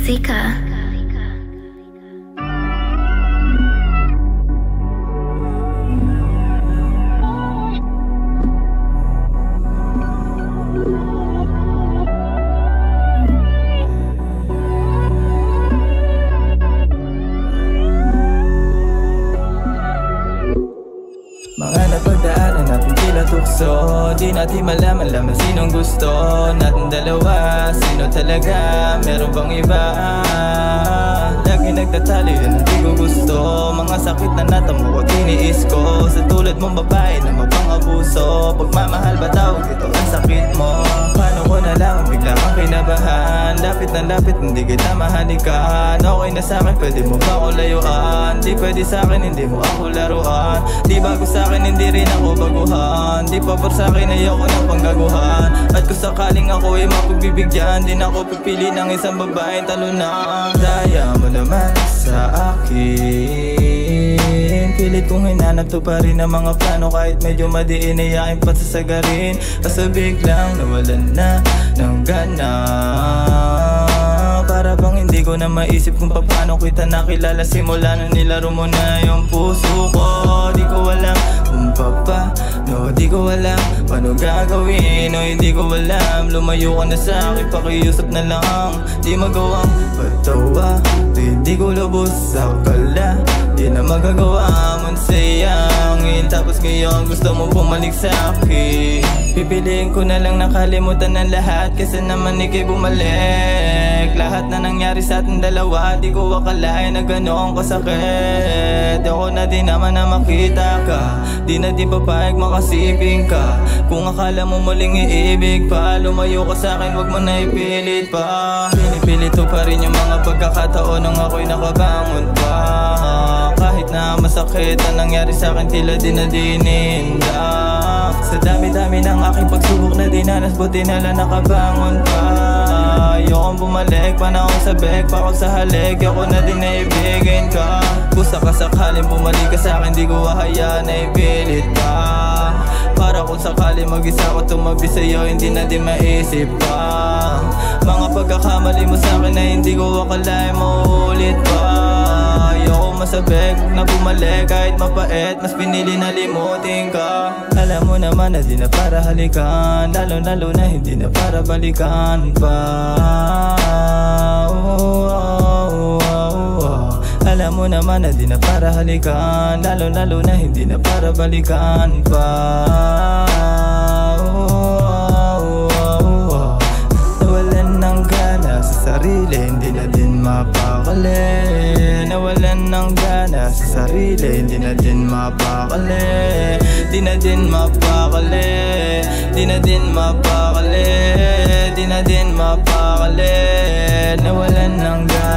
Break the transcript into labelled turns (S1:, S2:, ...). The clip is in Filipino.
S1: Zika.
S2: Mga napagdaanan natin tila tukso, di natin malaman sinong gusto natin dalawa. Sino talaga, meron bang iba? Lagi nagtatalo, yun ang di ko gusto. Mga sakit na natamo, tiniis ko. Sa tulad mong babae na mapang-abuso. Pagmamahal ba tawag ito ang sakit mo? Paano ko nalaman, bigla kang kinabahan. Lapit na lapit, hindi kita mahalikan. Okay na sa'kin, pwede mo ba ako layuan? Di pwede sa'kin, hindi mo ako laruan. Di bago sa'kin, hindi rin ako baguhan. Di pabor sa'kin, ayoko ng panggaguhan. At kung sakaling ako ay mapagbibigyan, di na ako pipili ng isang babaeng talunan. Daya mo naman sa akin, pilit kong hinanap to pa rin ang mga plano. Kahit medyo madiin ay aking pagsasagarin. Kaso biglang nawalan na ng gana. Para bang hindi ko na maisip kung paano kita nakilala. Simula na nilaro mo na yung puso ko. Di ko alam kung paano, di ko alam paano gagawin. O hindi ko alam, lumayo ka na sa akin, pakiusap na lang. Di magawang patawa, hindi ko lubos sa kala. Di na magagawa mo sayangin. Tapos ngayon gusto mo bumalik sa akin. Pipiliin ko na lang nakalimutan ng lahat, kasi naman ikay bumalik. Lahat na nangyari sa ating dalawa, di ko akalain na ganoon kasakit. Ako na din naman na makita ka, di na di papayag makasiping ka. Kung akala mo muling iibig pa, lumayo ka sa'kin, wag mo na ipilit pa. Pinipilit ko pa rin yung mga pagkakataon nung ako'y nakabangon pa. Kahit na masakit ang nangyari sa'kin, tila di na dininda. Sa dami-dami ng aking pagsubok na dinanas, buti na lang nakabangon pa. Ayokong bumalik, panahon sa beg, pakot sa halik. Ako na din naibigin ka. Kung sakasakaling bumalik ka sa'kin, di ko hahayaan na ipilit ka. Para kung sakali mag-isa ko tumabi sa'yo, hindi na din maisip pa. Mga pagkakamali mo sa'kin na hindi ko akalain mauulit pa. Ayoko masabeg, huwag na bumalik. Kahit mapait, mas pinili na limutin ka. Alam mo naman na di na para halikan, lalo na hindi na para balikan pa. Alam mo naman na di na para halikan, lalo na hindi na para balikan pa. Nawalan ng gana sa sarili, hindi na din mapakali. Nawalan ng gana sa sarili, hindi na din mapakali. Di na din mapakali, di na din mapakali, di na din mapakali. Nawalan ng gana.